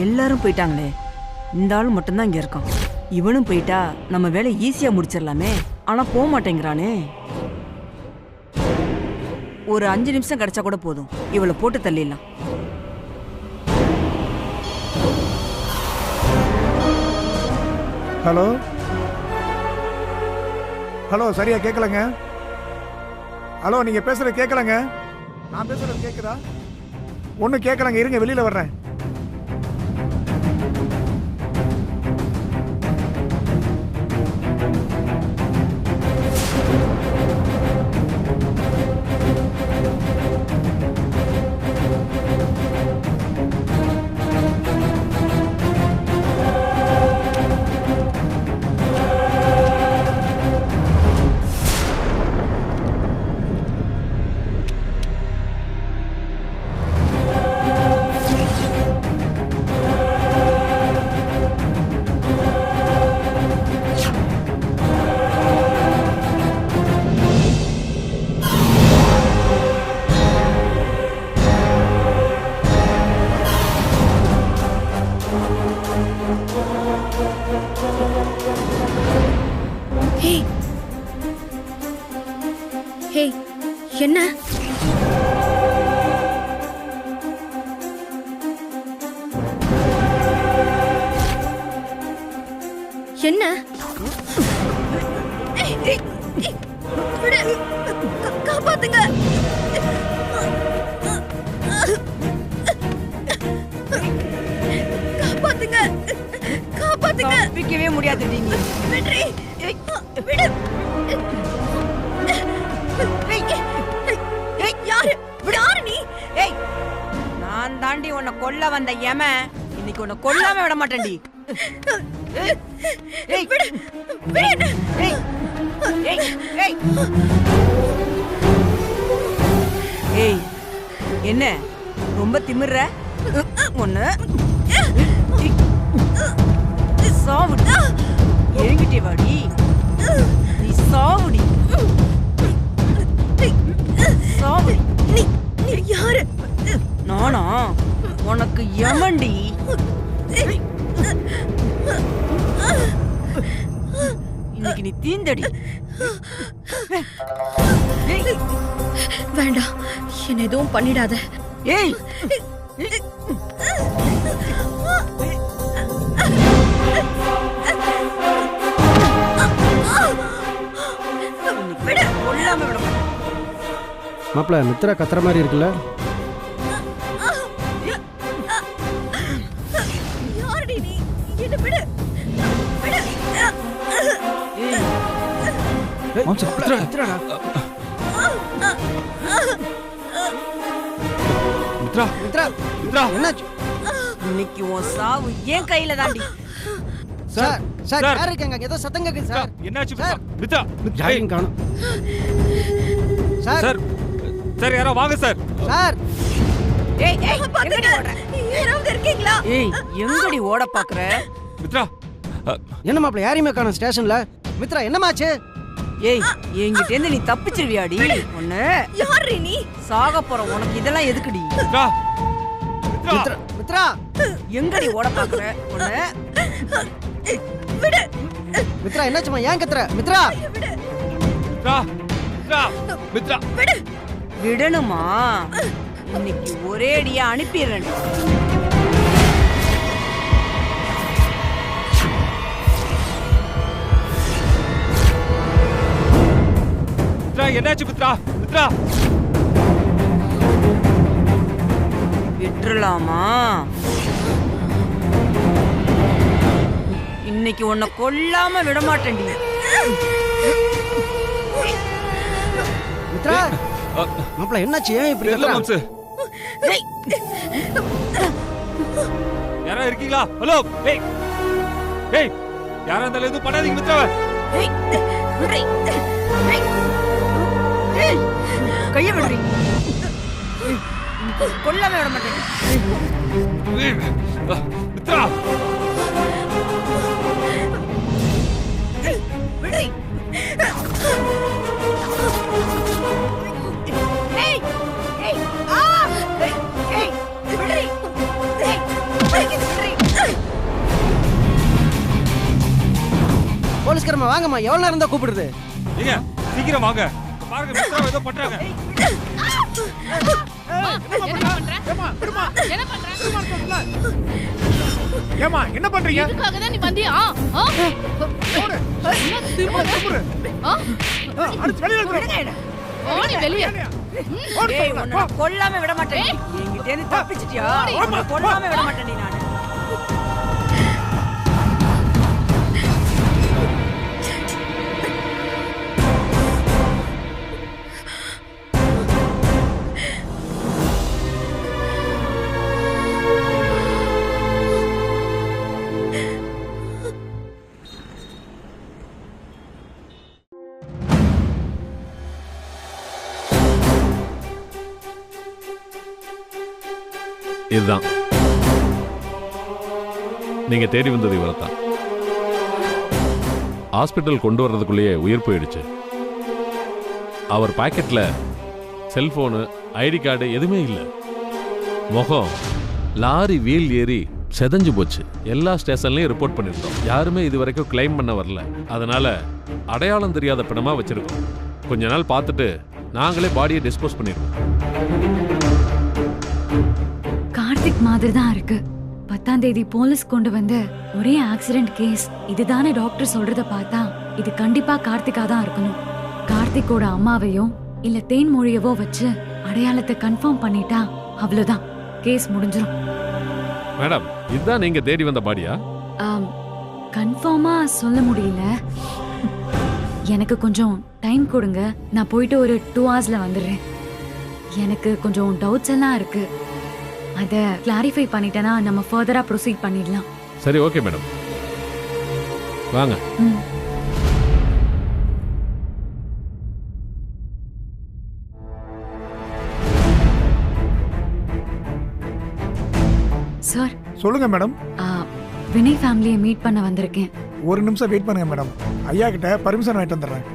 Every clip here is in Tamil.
எல்லாரும் போயிட்டாங்களே, இந்த ஆள் மட்டும்தான் இங்க இருக்கான். இவனும் போயிட்டா நம்ம வேலை ஈஸியா முடிச்சிடலாமே. ஆனா போக மாட்டேங்கிறானே. ஒரு 5 நிமிஷம் கிடைச்சா கூட போதும், இவளை போட்டு தள்ளிடலாம். ஹலோ ஹலோ, சரியா கேட்கலங்க. ஹலோ, நீங்க பேசுறது கேட்கலங்க. நான் பேசுறது கேட்குதா? ஒன்றும் கேட்கலங்க, இருங்க வெளியில வர்றேன். என்ன என்ன காப்பாத்துங்க. காப்பாத்துங்க காப்பாத்துங்க. தப்பிக்கவே முடியாது. வெற்றி விடு. யாரு நீ? நான் தாண்டி உன்னை கொல்ல வந்த யம. இன்னைக்கு உன்னை கொல்லாம விட மாட்டேன்டி. ஏய், என்ன ரொம்ப திமிர்ற? ஒண்ணு சாவுடி. என்கிட்ட வாடி, நீ சாவுடி. சாவுடி. நீ யாரு? நானா? உனக்கு யமண்டி. இன்னைக்கு நீ தீந்தடி. வேண்டாம், என்ன எதுவும் பண்ணிடாத. ஏய், கொல்லாம விட மாட்டேன். மாப்பிள்ள மித்ரா கத்துற மாதிரி இருக்குல்ல? யாரடி நீ? என்ன விடு. இன்னைக்கு உன் சாவு என் கையில தாண்டி. சார் சார் யார் இருக்காங்க? ஏதோ சத்தம் கேக்குது சார். என்னாச்சு மித்ரா? யாரையும் காணோம் சார். சார் சார் யாரோ வாங்க சார். சார் ஏய் ஏய், எங்கடி ஓடுற? யாராவது இருக்கீங்களா? ஏய், எங்கடி ஓட பாக்குற? மித்ரா என்ன மாப்பிள்ள யாரையுமே காணோம் ஸ்டேஷன்ல. மித்ரா என்னமாச்சு? ஏய், என்கிட்ட இருந்து நீ தப்பிச்சிருவியாடி? ஒண்ணு யாரு நீ? சாக போற உனக்கு இதெல்லாம் எதுக்குடி? மித்ரா மித்ரா மித்ரா எங்கடி ஓட பாக்குற? ஒண்ணு விடு. மித்ரா என்னாச்சுமா? ஏன் கத்துற? மித்ரா மித்ரா மித்ரா மித்ரா விடு. விடணுமா? இன்னைக்கு ஒரே அடியா அனுப்பிடுறேன். மித்ரா என்னாச்சு மித்ரா? மித்ரா விட்டுறலாமா? இன்னைக்கு உன்னை கொல்லாம விட மாட்டேன்டி. மித்ரா மாப்பிள்ள என்னாச்சு? ஏன் இப்படி கத்துற? யாரா இருக்கீங்களா? ஹலோ ஏய் ஏய், யாரா இருந்தாலும் எதுவும் பண்ணாதீங்க மித்ராவை. கைய விடுறீ. கொல்லாம விட மாட்டேன். மித்ரா ஏய் ஏய், ஆ ஏய் ஏய், விடுறீ. ஏய், விடுறீ. போலீஸ்காரமா வாங்கம்மா, எவ்வளவு நேரம் தான் கூப்பிடுறது? நீங்க சீக்கிரம் வாங்க. பாருங்க மித்ரா ஏதோ பண்றாங்க. ஏமா என்ன பண்றீங்க? இதுக்காக தான் நீ வந்தியா? ஓடு. திமுரு. அடிச்சு வெளிய எடுங்க. ஓடி வெளிய. ஏய் உன்னை கொல்லாம விட மாட்டேன். என்கிட்ட இருந்து தப்பிச்சிட்டியா? உன்னை கொல்லாம விட மாட்டேன் நீ. நானு இதுதான் நீங்க தேடி வந்தது இவரைத்தான். ஹாஸ்பிட்டல் கொண்டு வர்றதுக்குள்ளேயே உயிர் போயிடுச்சு. அவர் பாக்கெட்ல செல்போனு, ஐடி கார்டு எதுவுமே இல்லை. முகம் லாரி வீல் ஏறி செதஞ்சு போச்சு. எல்லா ஸ்டேஷன்லயும் ரிப்போர்ட் பண்ணிருந்தோம். யாருமே இது வரைக்கும் கிளைம் பண்ண வரல. அதனால அடையாளம் தெரியாத பிணமா வச்சிருக்கோம். கொஞ்ச நாள் பார்த்துட்டு நாங்களே பாடியை டிஸ்போஸ் பண்ணிருக்கோம். கார்த்திக் மாதிரி தான் இருக்கு. 10ஆம் தேதி போலீஸ் கொண்டு வந்த ஒரே ஆக்சிடென்ட் கேஸ் இதுதானே டாக்டர் சொல்றத பார்த்தா இது கண்டிப்பா கார்த்திகா தான் இருக்கணும். கார்த்திகோட அம்மாவையோ இல்ல தேன்மொழியவோ வச்சு அடையாளத்தை கன்ஃபார்ம் பண்ணிட்டா அவ்வளவுதான், கேஸ் முடிஞ்சிரும். மேடம், இதுதான் நீங்க தேடி வந்த பாடியா? கன்ஃபார்மா சொல்ல முடியல. எனக்கு கொஞ்சம் டைம் கொடுங்க, நான் போயிட்டு ஒரு 2 hours வந்துடுறேன். எனக்கு கொஞ்சம் டவுட்ஸ் எல்லாம் இருக்கு, அதை கிளாரிஃபை பண்ணிட்டேன்னா நம்ம ஃபர்தரா ப்ரொசீட் பண்ணிடலாம். சரி, ஓகே மேடம், வாங்க. சார். சொல்லுங்க மேடம். வினய் ஃபேமிலியை மீட் பண்ண வந்திருக்கேன். ஒரு நிமிஷம் வெயிட் பண்ணுங்க மேடம். ஐயா கிட்ட பர்மிஷன் வாங்கிட்டு வந்துடுறேன்.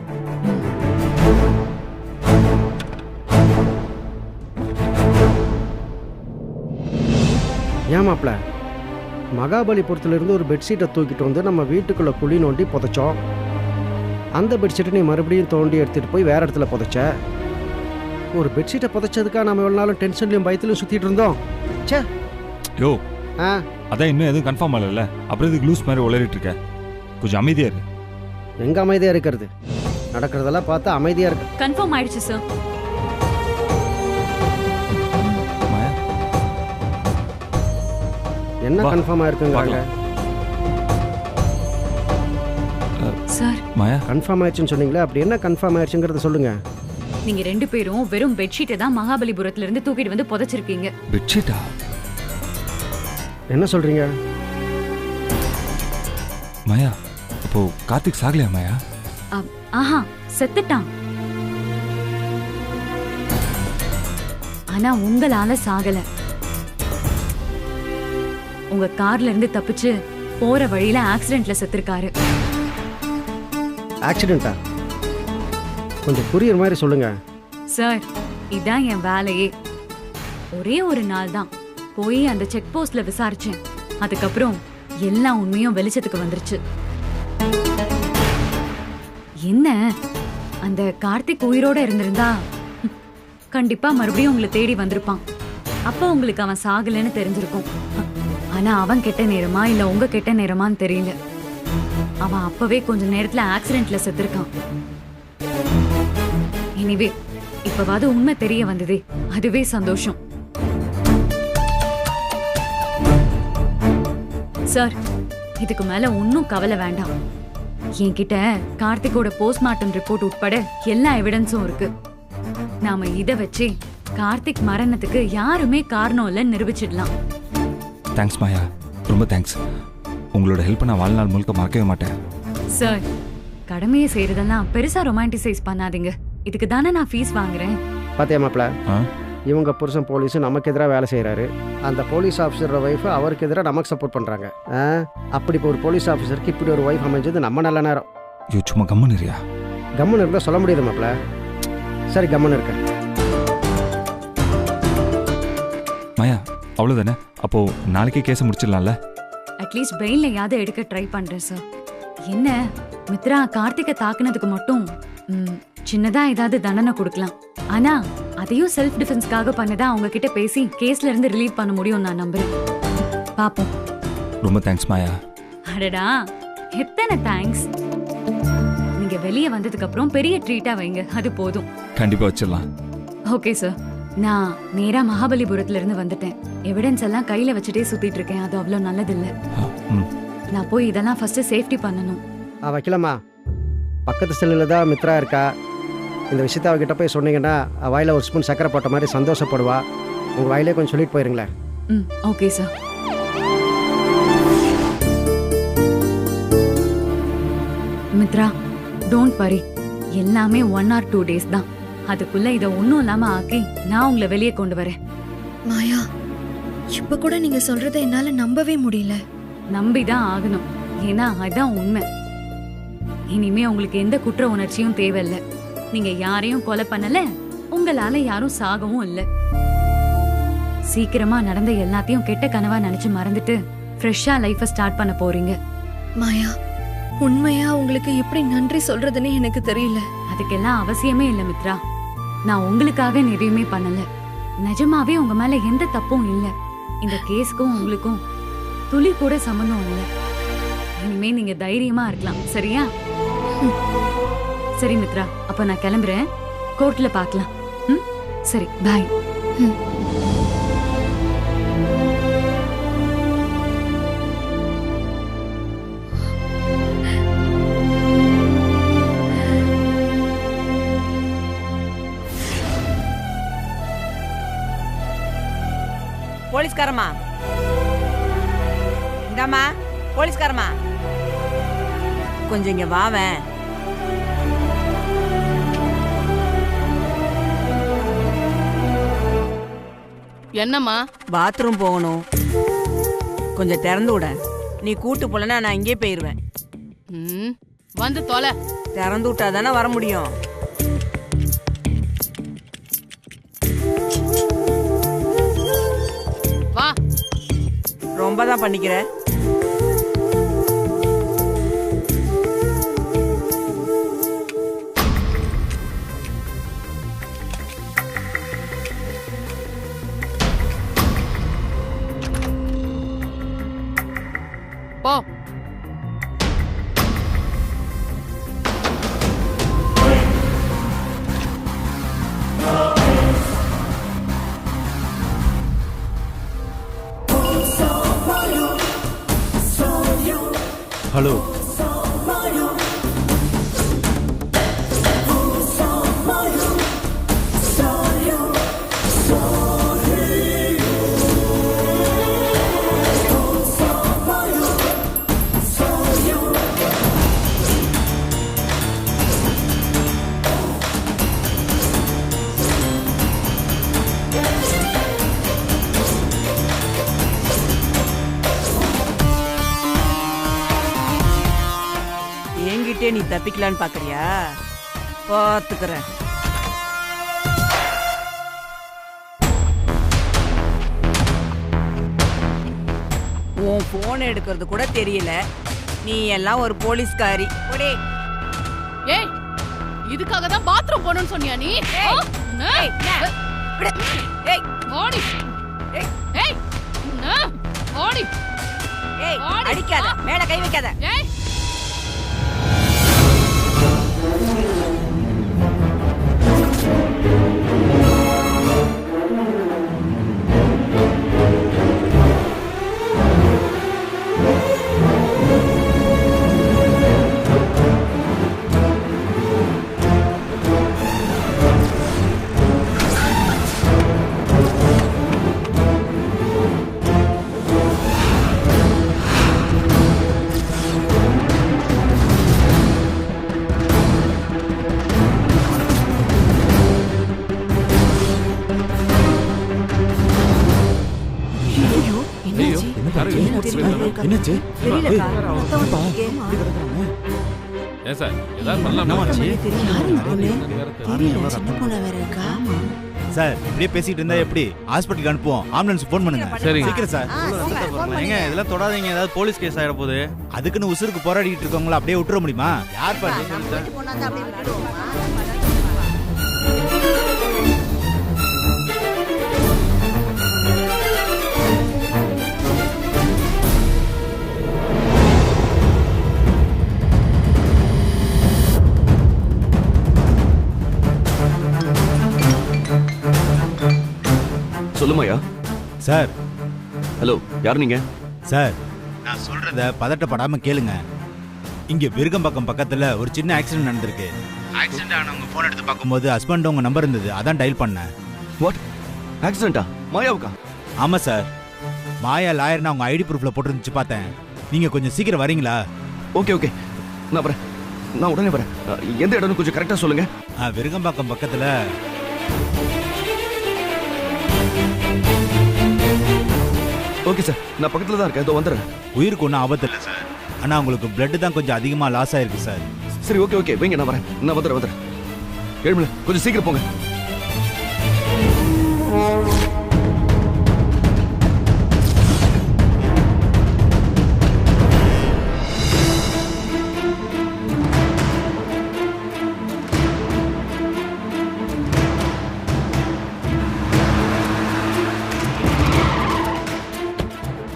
ஏன் மாப்ள, மகாபலிபுரத்துலேருந்து ஒரு பெட்ஷீட்டை தூக்கிட்டு வந்து நம்ம வீட்டுக்குள்ளே குழி நோண்டி புதைச்சோம். அந்த பெட்ஷீட்டை நீ மறுபடியும் தோண்டி எடுத்துகிட்டு போய் வேறு இடத்துல புதைச்ச. ஒரு பெட்ஷீட்டை புதைச்சதுக்காக நம்ம எவ்வளோ நாளும் டென்ஷன்லையும் பயத்துலையும் சுற்றிட்டு இருந்தோம். சே யோ, அதான் இன்னும் எதுவும் கன்ஃபார்ம் ஆகல. அப்புறம் இதுக்கு லூஸ் மாதிரி உளறிட்டு இருக்க. கொஞ்சம் அமைதியா இரு. எங்கே அமைதியாக இருக்கிறது? நடக்கிறதெல்லாம் பார்த்தா அமைதியாக இருக்கு. கன்ஃபார்ம் ஆயிடுச்சு சார். என்ன கன்ஃபார்ம் ஆயிருக்குங்க சார்? மாயா, கன்ஃபார்ம் ஆயிடுச்சுன்னு சொன்னீங்களே, அப்படி என்ன கன்ஃபார்ம் ஆயிடுச்சுங்கிறத சொல்லுங்க. நீங்க 2 பேரும் வெறும் பெட்ஷீட்டை தான் மகாபலிபுரத்துல இருந்து தூக்கிட்டு வந்து புதைச்சிருக்கீங்க. பெட்ஷீட்டா? என்ன சொல்றீங்க மாயா? அப்போ கார்த்திக் சாகலையா மாயா? ஆஹா, செத்துட்டான். ஆனா உங்களால சாகல. உங்க கார்ல இருந்து தப்பிச்சு போற வழியில ஆக்சிடென்ட்ல செத்துருக்காரு. ஆக்சிடென்ட்டா? கொஞ்சம் புரியுற மாதிரி சொல்லுங்க சார். இதான் என் வேலையே. ஒரே ஒரு நாள் தான் போய் அந்த செக் போஸ்ட்ல விசாரிச்சேன். அதுக்கப்புறம் எல்லா உண்மையும் வெளிச்சத்துக்கு வந்துருச்சு. என்ன, அந்த கார்த்திக் உயிரோட இருந்திருந்தா கண்டிப்பா மறுபடியும் உங்களை தேடி வந்திருப்பான். அப்ப உங்களுக்கு அவன் சாகலன்னு தெரிஞ்சிருக்கும். ஆனா அவன் கெட்ட நேரமா இல்ல உங்க கெட்ட நேரமான்னு தெரியல. அவன் அப்பவே கொஞ்ச நேரத்துல ஆக்சிடென்ட்ல செத்துருக்கான். எனிவே, இப்பவாது உண்மை தெரிய வந்ததே, அதுவே சந்தோஷம். சார், இதுக்கு மேல ஒன்னும் கவலை வேண்டாம். என்கிட்ட கார்த்திகோட போஸ்ட்மார்ட்டம் ரிப்போர்ட் உட்பட எல்லா எவிடன்ஸும் இருக்கு. நாம இத வச்சு கார்த்திக் மரணத்துக்கு யாருமே காரணம் இல்லைன்னு நிரூபிச்சிடலாம். தேங்க்ஸ் மாயா, ரொம்ப தேங்க்ஸ். உங்களோட ஹெல்ப் நான் வாழ்நாள் முழுக்க மறக்கவே மாட்டேன். சார், கடமையை செய்யறதெல்லாம் பெருசா ரொமான்டிசைஸ் பண்ணாதீங்க. இதுக்கு தானே நான் ஃபீஸ் வாங்குறேன். பாத்தியா மாப்ள, இவங்க புருஷன் போலீஸ் நமக்கு எதிராக வேலை செய்யறாரு. அந்த போலீஸ் ஆஃபீஸரோட ஒய்ஃப் அவருக்கு எதிராக நமக்கு சப்போர்ட் பண்றாங்க. அப்படி இப்போ ஒரு போலீஸ் ஆஃபீஸருக்கு இப்படி ஒரு ஒய்ஃப் அமைஞ்சது நம்ம நல்ல நேரம். ஐயோ, சும்மா கம்மன் இருயா. கம்மன் இருந்தா சொல்ல முடியாது மாப்ள. சரி, கம்மன் இருக்க. மாயா, அவ்வளவுதானே? அப்போ நாளைக்கே கேஸை முடிச்சிடலாம்ல? அட்லீஸ்ட் பெயிலையாவது எடுக்க ட்ரை பண்றேன் சார். என்ன மித்ரா கார்த்திகை தாக்குனதுக்கு மட்டும் சின்னதா ஏதாவது தண்டனை கொடுக்கலாம். ஆனா அதையும் செல்ஃப் டிஃபென்ஸ்க்காக பண்ணதா அவங்க கிட்ட பேசி கேஸ்ல இருந்து ரிலீவ் பண்ண முடியும் நான் நம்புறேன். பாப்போம். ரொம்ப தேங்க்ஸ் மாயா. அடடா எத்தனை தேங்க்ஸ். நீங்க வெளியே வந்ததுக்கு அப்புறம் பெரிய ட்ரீட்டா வைங்க, அது போதும். கண்டிப்பா வச்சிடலாம். Okay sir. நான் நேரா மகாபலிபுரத்துல இருந்து வந்துட்டேன். எவிடன்ஸ் எல்லாம் கையில வச்சுட்டே சுத்திட்டு இருக்கேன். அது அவ்வளவு நல்லது இல்ல. நான் போய் இதெல்லாம் ஃபர்ஸ்ட் சேஃப்டி பண்ணணும். வைக்கலாமா? பக்கத்து செல்லில் தான் மித்ரா இருக்கா. இந்த விஷயத்த அவகிட்ட போய் சொன்னீங்கன்னா வாயில ஒரு ஸ்பூன் சக்கரை போட்ட மாதிரி சந்தோஷப்படுவா. உங்க வாயிலே கொஞ்சம் சொல்லிட்டு போயிருங்களேன். Okay sir. Mitra don't worry, எல்லாமே 1 or 2 days தான். அதுக்குள்ள இதை ஒன்றும் இல்லாம ஆக்கி நான் உங்களை வெளியே கொண்டு வரேன். மாயா, இப்ப கூட நீங்க சொல்றத என்னால நம்பவே முடியல. நம்பிதான் ஆகணும், ஏன்னா அதான் உண்மை. இனிமே உங்களுக்கு எந்த குற்ற உணர்ச்சியும் தேவையில்லை. நீங்க யாரையும் கொலை பண்ணல, உங்களால யாரும் சாகவும் இல்லை. சீக்கிரமா நடந்த எல்லாத்தையும் கெட்ட கனவா நினைச்சு மறந்துட்டு ஃப்ரெஷ்ஷா லைஃப ஸ்டார்ட் பண்ண போறீங்க. மாயா, உண்மையா உங்களுக்கு எப்படி நன்றி சொல்றதுன்னு எனக்கு தெரியல. அதுக்கெல்லாம் அவசியமே இல்லை மித்ரா. நான் உங்களுக்காக எதையுமே பண்ணல. நிஜமாவே உங்க மேல எந்த தப்பும் இல்ல. இந்த கேஸ்க்கும் உங்களுக்கும் துளி கூட சம்பந்தம் இல்ல. இனிமே நீங்க தைரியமா இருக்கலாம், சரியா? சரி மித்ரா, அப்ப நான் கிளம்புறேன். கோர்ட்ல பார்க்கலாம். சரி, பாய். போலீஸ்காரமா, இந்தாமா போலீஸ்காரமா, கொஞ்சம் இங்க வாவேன். என்னம்மா? பாத்ரூம் போகணும், கொஞ்சம் திறந்து விட. நீ கூட்டு போலன்னா நான் இங்கே போயிருவேன். வந்து தொலை. திறந்து விட்டா தானே வர முடியும். வா. ரொம்ப தான் பண்ணிக்கிற. போ. ஹலோ. நீ தப்பிக்கலான்னு பாக்குறியா? பாத்துக்கிறேன். உன் போன் எடுக்கிறது கூட தெரியல, நீ எல்லாம் ஒரு போலீஸ்காரி. ஏய், இதுக்காக தான் பாத்ரூம் போகணும்னு சொன்னியா நீ? அடிக்காத, மேல கை வைக்காத. என்னாச்சு? ஏன் சார் ஏதாவது பண்ணலாமா? சின்ன பொண்ணு வேற இருக்கா? சார் இப்படியே பேசிட்டு இருந்தா எப்படி? ஹாஸ்பிட்டலுக்கு அனுப்புவோம். ஆம்புலன்ஸ் ஃபோன் பண்ணுங்க. சரிங்க. சீக்கிரம் சார். ஏங்க இதெல்லாம் தொடாதீங்க, ஏதாவது போலீஸ் கேஸ் ஆயிட போகுது. அதுக்குன்னு உசுருக்கு போராடிட்டு இருக்கவங்கள அப்படியே விட்டுற முடியுமா? யார் பாரு சொல்லுமாயா. சார். ஹலோ, யார் நீங்க? சார் நான் சொல்றத பதட்டப்படாம கேளுங்க. இங்க விருகம்பாக்கம் பக்கத்துல ஒரு சின்ன ஆக்சிடென்ட் நடந்திருக்கு. ஆக்சிடென்ட் ஆனவங்க போன் எடுத்து பார்க்கும்போது ஹஸ்பண்ட் உங்க நம்பர் இருந்தது, அதான் டயல் பண்ணேன். வாட்? ஆக்சிடென்ட்டா? மாயாவுக்கா? ஆமா சார். மாயா லாயர்னு அவங்க ஐடி ப்ரூஃப்ல போட்டுருந்துச்சு பார்த்தேன். நீங்க கொஞ்சம் சீக்கிரம் வரீங்களா? ஓகே ஓகே, நான் வரேன். நான் உடனே வரேன். எந்த இடம்னு கொஞ்சம் கரெக்டா சொல்லுங்க. விருகம்பாக்கம் பக்கத்துல. ஓகே சார், நான் பக்கத்துல தான் இருக்கேன். இதோ வந்துடுறேன். உயிருக்கு ஒன்றும் ஆபத்து இல்லை சார். ஆனா உங்களுக்கு பிளட் தான் கொஞ்சம் அதிகமா லாஸ் ஆயிருக்கு சார். சரி ஓகே ஓகே, வைங்க, நான் வரேன். நான் வந்துடுறேன். எழுமல, கொஞ்சம் சீக்கிரம் போங்க.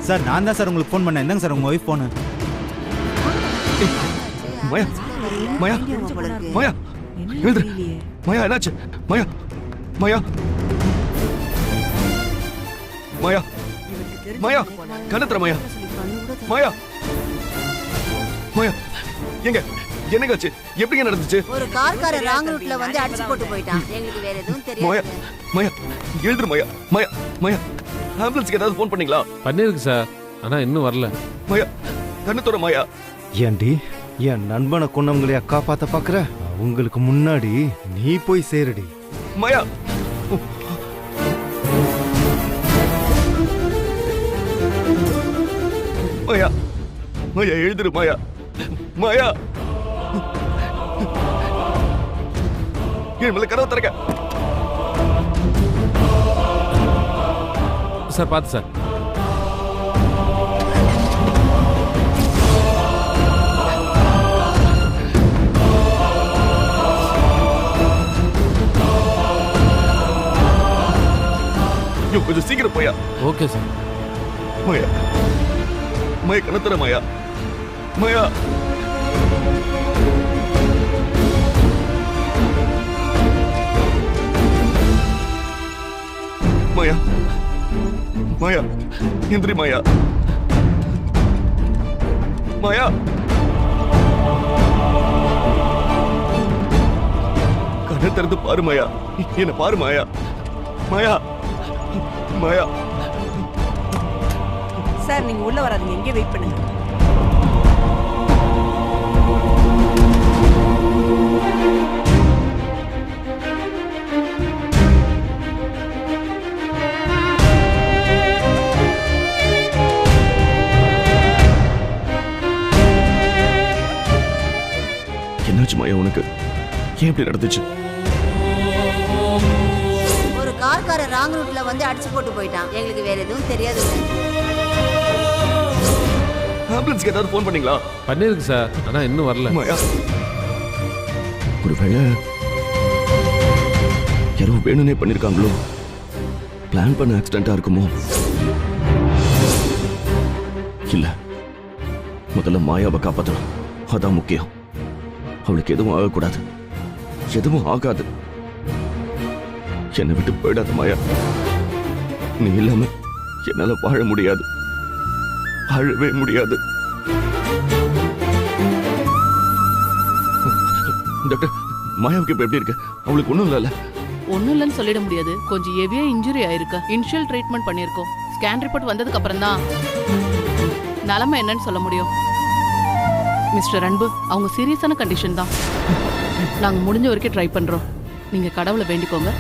சார் நான் தான் சார் உங்களுக்கு ஃபோன் பண்ணேன். என்னங்க சார் உங்க ஒய்ஃப் ஃபோனு? மாயா, மாயா, மாயா, எழுந்துரு. மாயா, என்னாச்சு? மாயா, மாயா, மாயா, மாயா, கண்ணத்துற மாயா, மாயா, மாயா, எங்க என்னங்க ஆச்சு? எப்படிங்க நடந்துச்சு? ஒரு கார்கார ராங் ரூட்ல வந்து அடிச்சு போட்டு போயிட்டான். எங்களுக்கு வேற எதுவும் தெரியாது. மாயா, மாயா, எழுந்துரு மாயா, மாயா, மாயா, ஆம்புலன்ஸ்க்கு ஏதாவது ஃபோன் பண்ணீங்களா? பண்ணிருக்கு சார், ஆனா இன்னும் வரல. மாயா, கண்ணத்துற மாயா. ஏண்டி என் நண்பனை கொன்னவங்களையா காப்பாத்த பாக்குற? உங்களுக்கு முன்னாடி நீ போய் சேருடி. மாயா, மாயா, மாயா, எழுதுரு மாயா, மாயா, என் மேல கதவை திறக்க. சார் பார்த்து சார். கொஞ்சம் சீக்கிரம் போயா. Okay sir. மாயா, மாயா, கணத்தர மாயா, மாயா, மாயா, மாயா, எந்திரி மாயா, மாயா, கண்ணை திறந்து பாரு மாயா, என்ன பாரு மாயா, மாயா, மாயா. சார் நீங்க உள்ள வராதீங்க, எங்கே வெயிட் பண்ணுங்க. என்னாச்சு மாயா உனக்கு? ஏன் இப்படி நடந்துச்சு? ஒரு கார்கார ராங் ரூட்ல வந்து அடிச்சு போட்டு போயிட்டான். எங்களுக்கு வேற எதுவும் தெரியாது. ஆம்புலன்ஸ்க்கு ஏதாவது ஃபோன் பண்ணீங்களா? பண்ணிருக்கு சார், ஆனா இன்னும் வரல. மாயா, ஒருவேளை யாரோ வேணும்னே பண்ணிருக்காங்களோ? பிளான் பண்ண ஆக்சிடென்ட்டா இருக்குமோ? இல்ல, முதல்ல மாயாவை காப்பாற்றணும், அதான் முக்கியம். அவளுக்கு எதுவும் ஆகக்கூடாது, எதுவும் ஆகாது. என்னை விட்டு போயிடாத மாயா. நீ இல்லாம என்னால வாழ முடியாது, வாழவே முடியாது. டாக்டர், மாயாவுக்கு இப்ப எப்படி இருக்கு? அவளுக்கு ஒண்ணும் இல்லைல்ல? ஒண்ணும் இல்லைன்னு சொல்லிட முடியாது. கொஞ்சம் ஹெவியா இன்ஜுரி ஆயிருக்கு. இனிஷியல் ட்ரீட்மெண்ட் பண்ணிருக்கோம். ஸ்கேன் ரிப்போர்ட் வந்ததுக்கு அப்புறம் தான் நிலைமை என்னன்னு சொல்ல முடியும். மிஸ்டர் அன்பு, அவங்க சீரியஸான கண்டிஷன் தான். நாங்க முடிஞ்ச வரைக்கும் ட்ரை பண்றோம். நீங்க கடவுளை வேண்டிக்கோங்க.